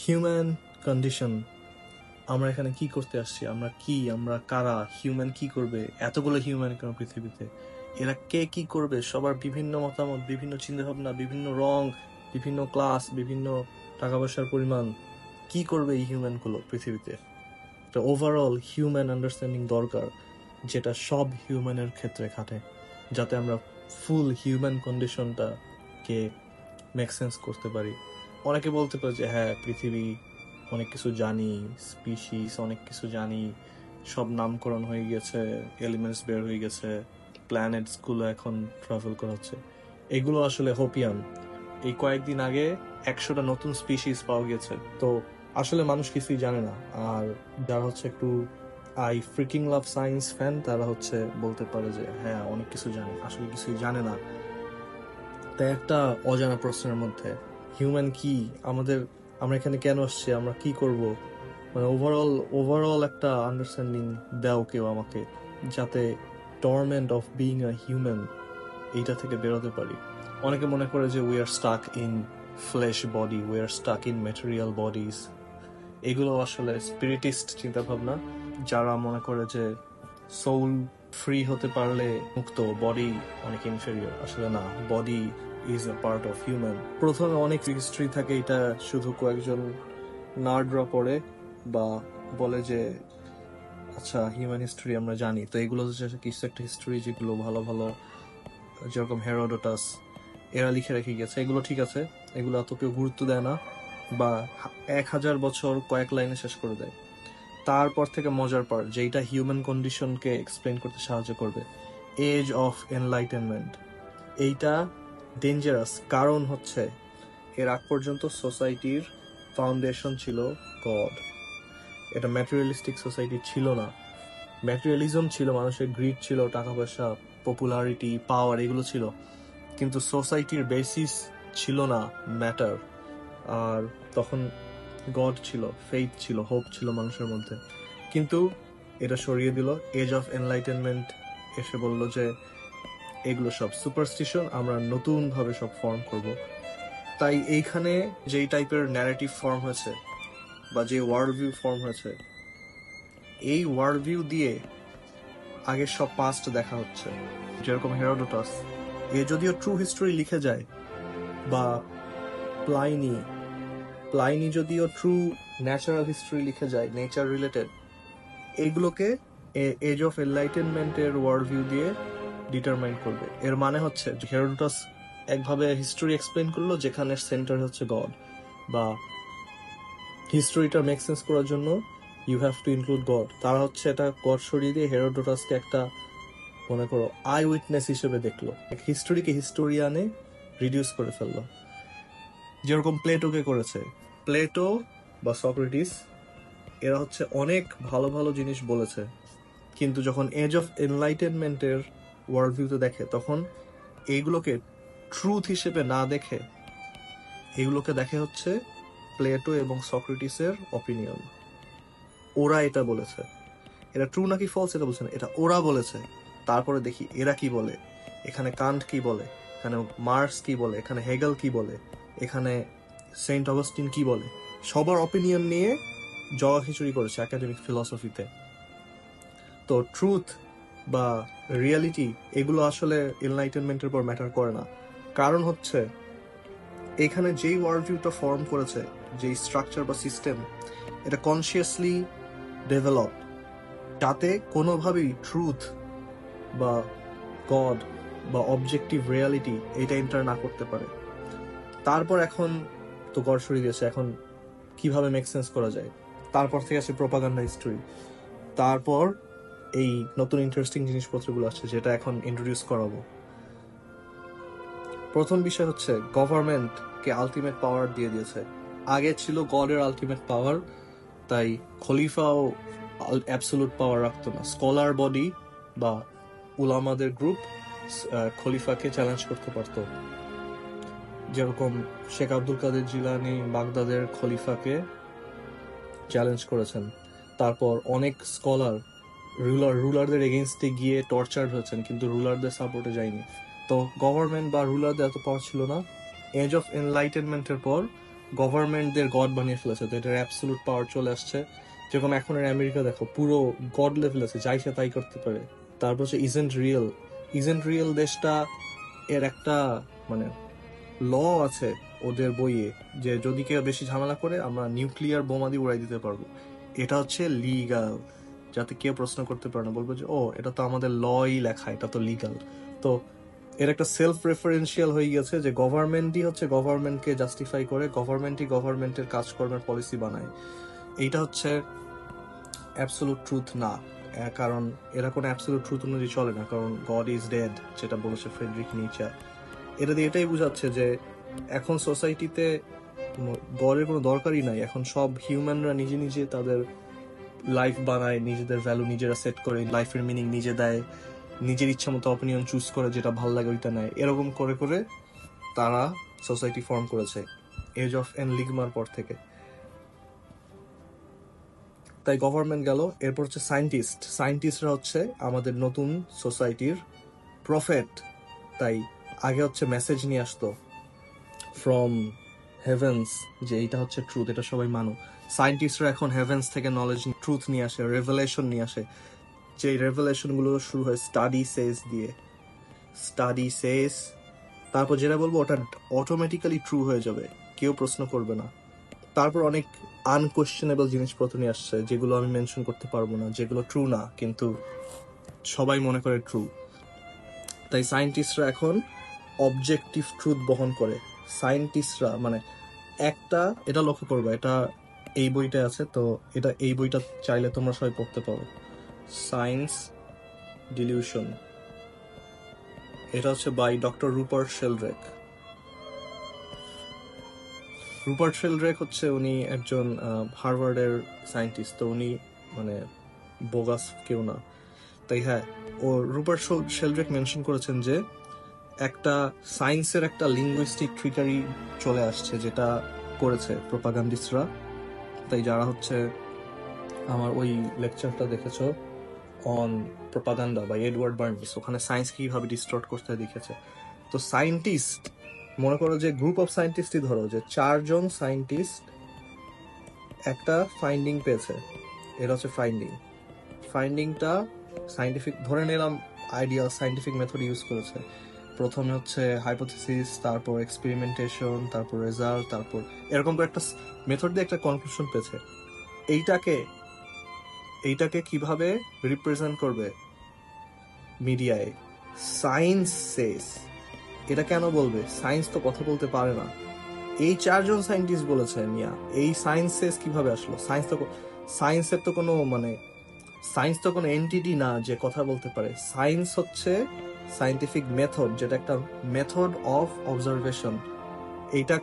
Human condition, আমরা এখানে কি করতে আসছি, আমরা কারা, হিউম্যান কি করবে, এতগুলো হিউম্যান কেন পৃথিবীতে, এরা কে কি করবে, সবার বিভিন্ন মতামত, বিভিন্ন চিন্তাভাবনা, বিভিন্ন রং, বিভিন্ন ক্লাস, বিভিন্ন টাকা পয়সার পরিমাণ, কি করবে এই হিউম্যানগুলো পৃথিবীতে। একটা ওভারঅল হিউম্যান আন্ডারস্ট্যান্ডিং দরকার, যেটা সব হিউম্যানের ক্ষেত্রে খাটে, যাতে আমরা ফুল হিউম্যান কন্ডিশনটাকে মেক সেন্স করতে পারি। অনেকে বলতে পারে যে হ্যাঁ, পৃথিবী অনেক কিছু জানি, স্পিসিস অনেক কিছু জানি, সব নামকরণ হয়ে গেছে, এলিমেন্টস বের হয়ে গেছে, প্ল্যানেটস গুলো এখন ট্রাভেল করা হচ্ছে। এগুলো আসলে হোপিয়ান। এই কয়েকদিন আগে 100টা নতুন স্পিসিস পাওয়া গেছে। তো আসলে মানুষ কিছুই জানে না। আর যারা হচ্ছে একটু I freaking love science fan, তারা হচ্ছে বলতে পারে যে হ্যাঁ, অনেক কিছু জানে, আসলে কিছুই জানে না। তাই একটা অজানা প্রশ্নের মধ্যে হিউম্যান কি, আমরা এখানে কেন আসছি, আমরা কি করব, মানে ওভারঅল একটা আন্ডারস্ট্যান্ডিং দাও কেউ আমাকে, যাতে torment of being a human এইটা থেকে বেরোতে পারি। অনেকে মনে করে যে we are stuck in flash body, we are stuck in material bodies. এগুলো আসলে স্পিরিটিস্ট চিন্তা ভাবনা, যারা মনে করে যে সোল ফ্রি হতে পারলে মুক্ত, বডি অনেক ইনফেরিয়র। আসলে না, body is a part of human. প্রথমে অনেক হিস্ট্রি থাকে, এটা শুধু কয়েকজন নার্ডরা পড়ে বা বলে যে আচ্ছা হিউম্যান হিস্ট্রি আমরা জানি। তো এগুলো হচ্ছে কিছু একটা হিস্ট্রি যেগুলো ভালো ভালো, যেরকম হেরোডোটাস, এরা লিখে রেখে গেছে। এগুলো ঠিক আছে, এগুলো এত কেউ গুরুত্ব দেয় না, বা 1000 বছর কয়েক লাইনে শেষ করে দেয়। তারপর থেকে মজার পার্ট, যেটা হিউম্যান কন্ডিশনকে এক্সপ্লেন করতে সাহায্য করবে, এজ অফ এনলাইটেনমেন্ট। এইটা ডেঞ্জারাস, কারণ হচ্ছে এর আগ পর্যন্ত সোসাইটির ফাউন্ডেশন ছিল গড। এটা ম্যাটেরিয়ালিস্টিক সোসাইটি ছিল না। ম্যাটেরিয়ালিজম ছিল, মানুষের গ্রিড ছিল, টাকা পয়সা, পপুলারিটি, পাওয়ার, এগুলো ছিল, কিন্তু সোসাইটির বেসিস ছিল না ম্যাটার। আর তখন গড ছিল, ফেইথ ছিল, হোপ ছিল মানুষের মধ্যে। কিন্তু এটা সরিয়ে দিল এজ অফ এনলাইটেনমেন্ট, এসে বলল যে এগুলো সব সুপারস্টিশন, আমরা নতুন ভাবে সব ফর্ম করব। তাই এইখানে যেই টাইপের ন্যারেটিভ ফর্ম হয়েছে বা যে ওয়ার্ল্ড ভিউ ফর্ম হয়েছে, এই ওয়ার্ল্ড ভিউ দিয়ে আগের সব পাস্ট দেখা হচ্ছে। যেরকম হেরোডোটাস, এ যদিও ট্রু হিস্টোরি লিখে যায়, বা প্লাইনি যদিও ট্রু ন্যাচারাল হিস্ট্রি লিখে যায়, নেচার রিলেটেড, এইগুলোকে এজ অফ এনলাইটেনমেন্টের ওয়ার্ল্ড ভিউ দিয়ে ডিটারমাইন করবে। এর মানে হচ্ছে হেরোডোটাস একভাবে হিস্টোরি এক্সপ্লেন করলো যেখানে সেন্টার হচ্ছে গড, বা হিস্টোরিটা মেক সেন্স করার জন্য you have to include God. তারা হচ্ছে এটা গড সরিয়ে দিয়ে হেরোডোটাসকে একটা, মনে করো, আই উইটনেস হিসেবে দেখলো, হিস্টোরিকে হিস্টোরিয়ানে রিডিউস করে ফেললো। যেরকম প্লেটোকে করেছে। প্লেটো বা সক্রেটিস, এরা হচ্ছে অনেক ভালো ভালো জিনিস বলেছে, কিন্তু যখন এজ অফ এনলাইটেনমেন্টের ওয়ার্ল্ড ভিউতে দেখে, তখন এইগুলোকে ট্রুথ হিসেবে না দেখে এগুলোকে দেখে হচ্ছে প্লেটো এবং সক্রেটিসের অপিনিয়ন। ওরা এটা বলেছে, এটা ট্রু নাকি ফলস এটা বলছে না, এটা ওরা বলেছে। তারপরে দেখি এরা কি বলে, এখানে কান্ট কি বলে, এখানে মার্কস কি বলে, এখানে হেগেল কি বলে, এখানে সেন্ট অগাস্টিন কি বলে। সবার অপিনিয়ন নিয়ে জগা খিচুড়ি করেছে একাডেমিক ফিলসফিতে। তো ট্রুথ বা রিয়ালিটি এগুলো আসলে এনলাইটেনমেন্টের পর ম্যাটার করে না। কারণ হচ্ছে এখানে যেই ওয়ার্ল্ড ভিউটা ফর্ম করেছে, যেই স্ট্রাকচার বা সিস্টেম, এটা কনসিয়াসলি ডেভেলপ, যাতে কোনোভাবেই ট্রুথ বা গড বা অবজেক্টিভ রিয়ালিটি এটা এন্টার না করতে পারে। তারপর এখন তো গড সরিয়ে দিয়েছে, এখন কিভাবে মেক সেন্স করা যায়। তারপর থেকে আসে প্রোপাগান্ডা হিস্ট্রি, তারপর এই নতুন ইন্টারেস্টিং জিনিসপত্রগুলো আসছে, যেটা এখন ইন্ট্রোডিউস করাবো। প্রথম বিষয় হচ্ছে গভর্নমেন্টকে আলটিমেট পাওয়ার দিয়ে দিয়েছে। আগে ছিল গডের আলটিমেট পাওয়ার, তাই খলিফাও অ্যাবসোলুট পাওয়ার রাখতো না। স্কলার বডি বা উলামাদের গ্রুপ খলিফাকে চ্যালেঞ্জ করতে পারতো। যেরকম শেখ আব্দুল কাদের জিলানী বাগদাদের খলিফাকে চ্যালেঞ্জ করেছেন। তারপর অনেক স্কলার রুলারদের এগেইনস্টে গিয়ে টর্চার হয়েছেন, কিন্তু রুলারদের সাপোর্টে যায়নি। তো গভর্নমেন্ট বা রুলারদের এত পাওয়ার ছিল না। এজ অফ এনলাইটেনমেন্টের পর গভর্নমেন্টদের গড বানিয়ে ফেলেছে, তো এটার অ্যাবসলিউট পাওয়ার চলে আসছে। যেরকম এখন আমেরিকা দেখো পুরো গড লেভেল আছে, যাই সে তাই করতে পারে। তারপর হচ্ছে ইজেন্ট রিয়েল দেশটা, এর একটা মানে ল আছে ওদের বইয়ে যে যদি কেউ বেশি ঝামেলা করে আমরা নিউক্লিয়ার বোমা দিয়ে উড়াই দিতে পারবো। এটা হচ্ছে লিগাল, যাতে কেউ প্রশ্ন করতে পারে না, বলবো যে ও এটা তো আমাদের লই লেখা, এটা তো লিগাল। তো এর একটা সেলফ রেফারেন্সিয়াল হয়ে গেছে যে গভর্নমেন্টই হচ্ছে গভর্নমেন্টকে জাস্টিফাই করে, গভর্নমেন্টই গভর্নমেন্টের কাজকর্মের পলিসি বানায়। এইটা হচ্ছে অ্যাবসোলুট ট্রুথ না, কারণ এরা কোনো অ্যাবসোলুট ট্রুথ অনুযায়ী চলে না, কারণ গড ইজ ডেড যেটা বলেছে ফ্রেডরিক নিচা। এটা দিয়ে এটাই বোঝাচ্ছে যে এখন সোসাইটিতে গডের কোনো দরকারই নাই, এখন সব হিউম্যানরা নিজে নিজে তাদের লাইফ বানায়, নিজেদের ভ্যালু নিজেরা সেট করে, লাইফের মিনিং নিজে দেয়, নিজের ইচ্ছা মতো অপিনিয়ন চুজ করে, যেটা ভালো লাগে ওইটা নেয়। এরকম করে করে তারা সোসাইটি ফর্ম করেছে এজ অফ এনলিগমার পর থেকে। তাই গভর্নমেন্ট গেল, এরপর হচ্ছে সায়েন্টিস্টরা হচ্ছে আমাদের নতুন সোসাইটির প্রফেট। তাই আগে হচ্ছে মেসেজ নিয়ে আসতো ফ্রম হেভেন্স যে এইটা হচ্ছে ট্রুথ, এটা সবাই মানো। সায়েন্টিস্টরা এখন হেভেন্স থেকে নলেজ ট্রুথ নিয়ে আসে, রেভেলেশন নিয়ে আসে। যে রেভেলেশনগুলো শুরু হয় স্টাডি সেস দিয়ে, স্টাডি সেস, তারপর যেটা বলবো ওটা অটোমেটিক্যালি ট্রু হয়ে যাবে, কেউ প্রশ্ন করবে না। তারপর অনেক আনকোয়েশ্চেনেবল জিনিসপত্র নিয়ে আসছে যেগুলো আমি মেনশন করতে পারবো না, যেগুলো ট্রু না কিন্তু সবাই মনে করে ট্রু। তাই সায়েন্টিস্টরা এখন অবজেক্টিভ ট্রুথ বহন করে। সায়েন্টিস্টরা মানে একটা, এটা লক্ষ্য করবে, এটা এই বইটা আছে, তো এটা এই বইটা চাইলে তোমরা সবাই পড়তে পারো, সায়েন্স ডিলিউশন। এটা হচ্ছে বাই ডক্টর রুপার্ট শেলড্রেক হচ্ছে উনি একজন হার্ভার্ডের সায়েন্টিস্ট, তো উনি মানে বোগাস কেউ না। তাই হ্যাঁ, ও রুপার্ট শেলড্রেক মেনশন করেছেন যে একটা সায়েন্সের একটা লিঙ্গুইস্টিক ট্রিকারি চলে আসছে, যেটা করেছে প্রোপাগান্ডিস্টরা। তাই যারা হচ্ছে আমার ওই লেকচারটা দেখেছো on propaganda by Edward Bernays, ওখানে সায়েন্স কিভাবে ডিস্টর্ট করতে দেখেছে। তো সায়েন্টিস্ট, মনে করো যে গ্রুপ অফ সায়েন্টিস্টই ধরো যে 4 জন সায়েন্টিস্ট একটা ফাইন্ডিং পেয়েছে, এটা হচ্ছে ফাইন্ডিংটা সায়েন্টিফিক ধরে নিলাম, আইডিয়াল সায়েন্টিফিক মেথড ইউজ করেছে। প্রথমে হচ্ছে হাইপোথিসিস, তারপর এক্সপেরিমেন্টেশন, তারপর রেজাল্ট, তারপর এরকম করে একটা মেথড দিয়ে একটা কনক্লুশন পেয়েছে। এইটাকে কিভাবে রিপ্রেজেন্ট করবে মিডিয়ায়? সায়েন্স সেস। এটা কেন বলবে? সায়েন্স তো কথা বলতে পারে না। এই 4 জন সায়েন্টিস্ট বলেছে মিয়া, এই সায়েন্স সেস কিভাবে আসলো? সায়েন্সের তো কোনো সায়েন্স তো কোনো এন্টিটি না যে কথা বলতে পারে। সায়েন্স হচ্ছে সায়েন্টিফিক মেথড, যেটা একটা মেথড অফ অবজারভেশন। এইটা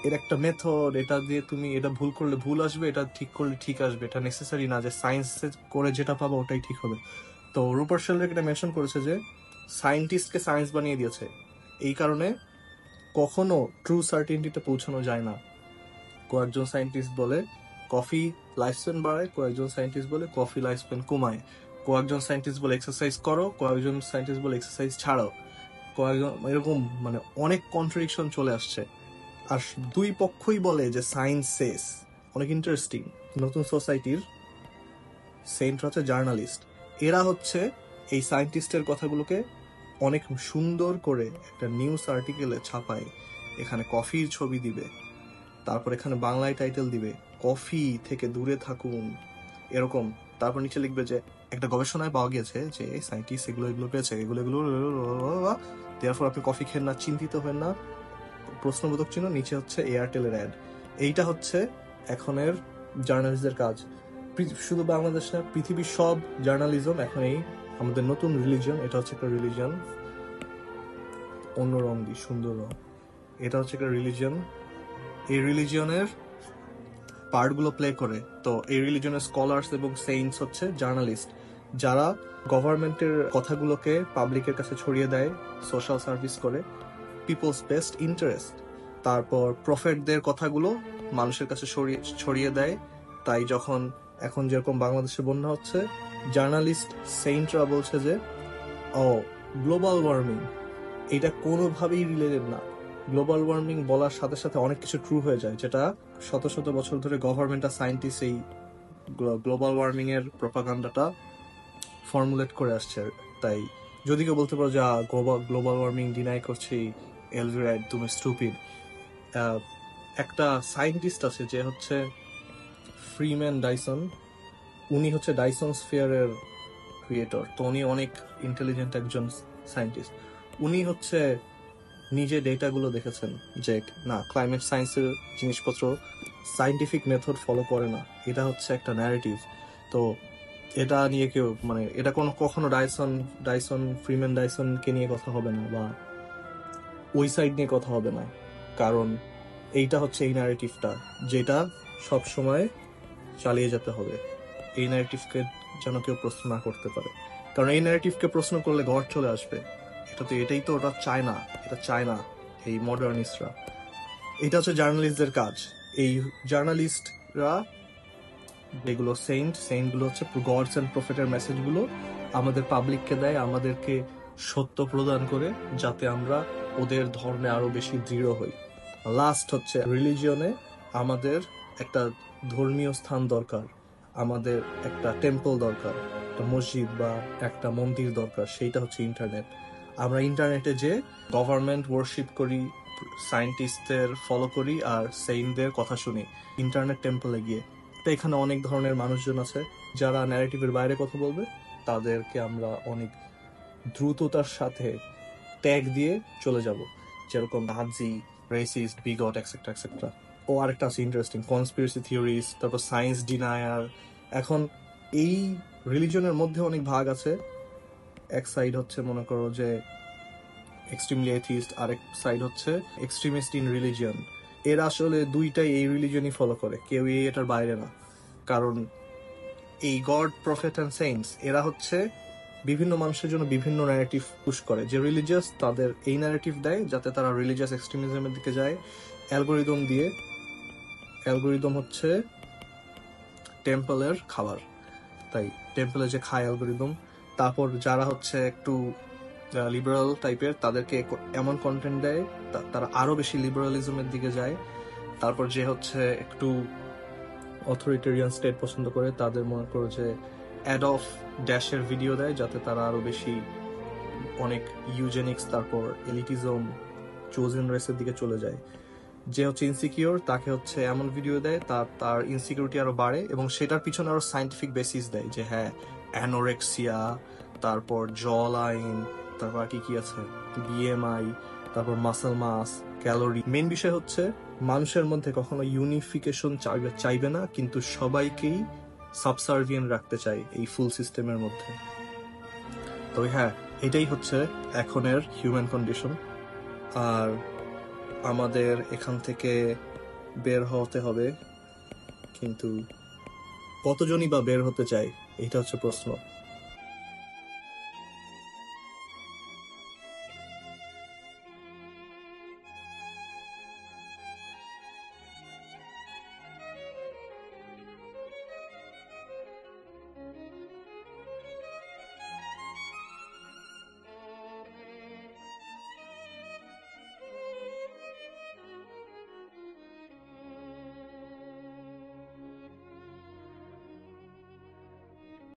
এর একটা মেথড, এটা দিয়ে তুমি এটা ভুল করলে ভুল আসবে, এটা ঠিক করলে ঠিক আসবে। এটা নেসেসারি না যে সায়েন্স করে যেটা পাবো ওটাই ঠিক হবে। তো রুপার্ট শেলড্রেক এটা মেনশন করেছে যে সায়েন্টিস্টকে সায়েন্স বানিয়ে দিয়েছে, এই কারণে কখনো ট্রু সার্টেনিটিতে পৌঁছানো যায় না। কয়েকজন সায়েন্টিস্ট বলে কফি লাইফ স্প্যান বাড়ায়, কয়েকজন সায়েন্টিস্ট বলে কফি লাইফ স্প্যান কমায়, কয়েকজন সায়েন্টিস্ট বলে এক্সারসাইজ করো, কয়েকজন সায়েন্টিস্ট বলে এক্সারসাইজ ছাড়ো, কয়েকজন এরকম মানে অনেক কন্ট্রাডিকশন চলে আসছে। আর দুই পক্ষই বলে যে সায়েন্স সেস। অনেক ইন্টারেস্টিং। নতুন সোসাইটির সেন্টরা হচ্ছে জার্নালিস্ট, এরা হচ্ছে এই সায়েন্টিস্টের কথাগুলোকে অনেক সুন্দর করে একটা নিউজ আর্টিকেলে ছাপায়। এখানে কফির ছবি দিবে, তারপর এখানে বাংলায় টাইটেল দিবে কফি থেকে দূরে থাকুন এরকম, তারপর নিচে লিখবে যে একটা গবেষণায় পাওয়া গেছে যে সায়েন্টিস্ট এগুলো পেয়েছে, এগুলো দেয়ারফর আপনি কফি খেন না, চিন্তিত হবেন না, প্রশ্নবোধক চিহ্ন, নিচে হচ্ছে এয়ারটেলের অ্যাড। এইটা হচ্ছে এখনের জার্নালিস্টদের কাজ। শুধু বাংলাদেশ না, পৃথিবীর সব জার্নালিজম এখন এই আমাদের নতুন রিলিজিয়ন। এটা হচ্ছে একটা রিলিজিয়ন, অন্য রং দি, সুন্দর রং। এটা হচ্ছে একটা রিলিজিয়ন, এই রিলিজিয়নের পার্টগুলো প্লে করে। তো এই রিলিজিয়নের স্কলার্স এবং সেইন্টস হচ্ছে জার্নালিস্ট, যারা গভর্নমেন্টের কথাগুলোকে পাবলিকের কাছে ছড়িয়ে দেয়, সোশ্যাল সার্ভিস করে, পিপলস বেস্ট ইন্টারেস্ট। তারপর প্রফেটদের কথাগুলো মানুষের কাছে ছড়িয়ে দেয়। তাই যখন এখন যেরকম বাংলাদেশে বন্যা হচ্ছে, জার্নালিস্ট সেইন্টরা বলছে যে ও গ্লোবাল ওয়ার্মিং এটা কোনোভাবেই রিলেটেড না, গ্লোবাল ওয়ার্মিং বলার সাথে সাথে অনেক কিছু ট্রু হয়ে যায়, যেটা শত শত বছর ধরে গভর্নমেন্ট আর সায়েন্টিস্ট এই গ্লোবাল ওয়ার্মিং এর প্রপাগান্ডাটা ফর্মুলেট করে আসছে। তাই যদি কেউ বলতে পারো যে গ্লোবাল ওয়ার্মিং ডিনাই করছি, এলভিরা তুমি স্টুপিড, একটা সায়েন্টিস্ট আছে যে হচ্ছে ফ্রিম্যান ডাইসন, উনি হচ্ছে ডাইসন স্ফিয়ারের ক্রিয়েটর। তো উনি অনেক ইন্টেলিজেন্ট একজন সায়েন্টিস্ট। উনি হচ্ছে নিজে ডেটাগুলো দেখেছেন যে না, ক্লাইমেট সায়েন্সের জিনিসপত্র সায়েন্টিফিক মেথড ফলো করে না, এটা হচ্ছে একটা ন্যারেটিভ। তো এটা নিয়ে কেউ এটা কখনো ফ্রিম্যান ডাইসনকে নিয়ে কথা হবে না, বা ওই সাইড নিয়ে কথা হবে না, কারণ এইটা হচ্ছে এই ন্যারেটিভটা যেটা সব সময় চালিয়ে যেতে হবে। এই ন্যারেটিভকে যেন কেউ প্রশ্ন না করতে পারে, কারণ এই ন্যারেটিভকে প্রশ্ন করলে গড চলে আসবে। এটাই তো ওটা চায় না, এটা চায় না এই মডার্নিস্টরা। এটা হচ্ছে জার্নালিস্টদের কাজ। এই জার্নালিস্টরা যেগুলো সেইন্টগুলো হচ্ছে গডস এন্ড প্রফেটের মেসেজগুলো আমাদের পাবলিককে দেয়, আমাদেরকে সত্য প্রদান করে, যাতে আমরা ওদের ধর্মে আরো বেশি দৃঢ় হই। লাস্ট হচ্ছে রিলিজিয়নে আমাদের একটা ধর্মীয় স্থান দরকার, আমাদের একটা টেম্পল দরকার, একটা মসজিদ বা একটা মন্দির দরকার। সেইটা হচ্ছে ইন্টারনেট। আমরা ইন্টারনেটে যে গভর্নমেন্ট ওয়ার্শিপ করি, সায়েন্টিস্টদের ফলো করি আর সেইন্টদের কথা শুনি ইন্টারনেট টেম্পলে গিয়ে। তো এখানে অনেক ধরনের মানুষজন আছে যারা ন্যারেটিভের বাইরে কথা বলবে, তাদেরকে আমরা অনেক দ্রুততার সাথে ট্যাগ দিয়ে চলে যাব, যেরকম নাজি, রেসিস্ট, বিগট, এক্সেট্রা এক্সেট্রা। ও আরেকটা আছে ইন্টারেস্টিং, কনস্পিরেসি থিওরিজ, তারপর সায়েন্স ডিনায়ার। এখন এই রিলিজনের মধ্যে অনেক ভাগ আছে। এক সাইড হচ্ছে মনে করো যে এক্সট্রিমলি এথিস্ট, আরেক সাইড হচ্ছে এক্সট্রিমিস্ট ইন রিলিজিয়ন। এরা আসলে দুইটাই এই রিলিজনই ফলো করে, কেউই এটার বাইরে না। কারণ এই গড, প্রফেট অ্যান্ড সেইন্টস এরা হচ্ছে বিভিন্ন মানুষের জন্য বিভিন্ন ন্যারেটিভ পুশ করে। যে রিলিজিয়াস তাদের এই ন্যারেটিভ দেয় যাতে তারা রিলিজিয়াস এক্সট্রিমিজমের দিকে যায় অ্যালগোরিদম দিয়ে। অ্যালগোরিদম হচ্ছে টেম্পলের খাবার, তাই টেম্পলে যে খায় অ্যালগোরিদম। তারপর যারা হচ্ছে একটু লিবারাল টাইপের, তাদেরকে এমন কন্টেন্ট দেয় তারা আরো বেশি লিবারালিজমের দিকে যায়। তারপর যে হচ্ছে একটু অথরিটেরিয়ান স্টেট পছন্দ করে, তাদের মনে করো যে অ্যাড অফ ড্যাশের ভিডিও দেয় যাতে তারা আরো বেশি অনেক ইউজেনিক্স, তারপর এলিটিজম, চোজেন রেসের দিকে চলে যায়। যে হচ্ছে ইনসিকিউর, তাকে হচ্ছে এমন ভিডিও দেয় তার ইনসিকিউরিটি আরো বাড়ে, এবং সেটার পিছনে আরো সায়েন্টিফিক বেসিস দেয় যে হ্যাঁ অ্যানোরেক্সিয়া, তারপর জ লাইন, তারপর কি আছে বিএমআই, তারপর মাসল মাস, ক্যালোরি। মেন বিষয় হচ্ছে মানুষের মধ্যে কখনো ইউনিফিকেশন চাইবে না, কিন্তু সবাইকেই সাবসার্ভিয়েন্ট রাখতে চাই এই ফুল সিস্টেমের মধ্যে। তো হ্যাঁ, এটাই হচ্ছে এখনের হিউম্যান কন্ডিশন। আর আমাদের এখান থেকে বের হতে হবে, কিন্তু কতজনই বা বের হতে চায়, এটা হচ্ছে প্রশ্ন।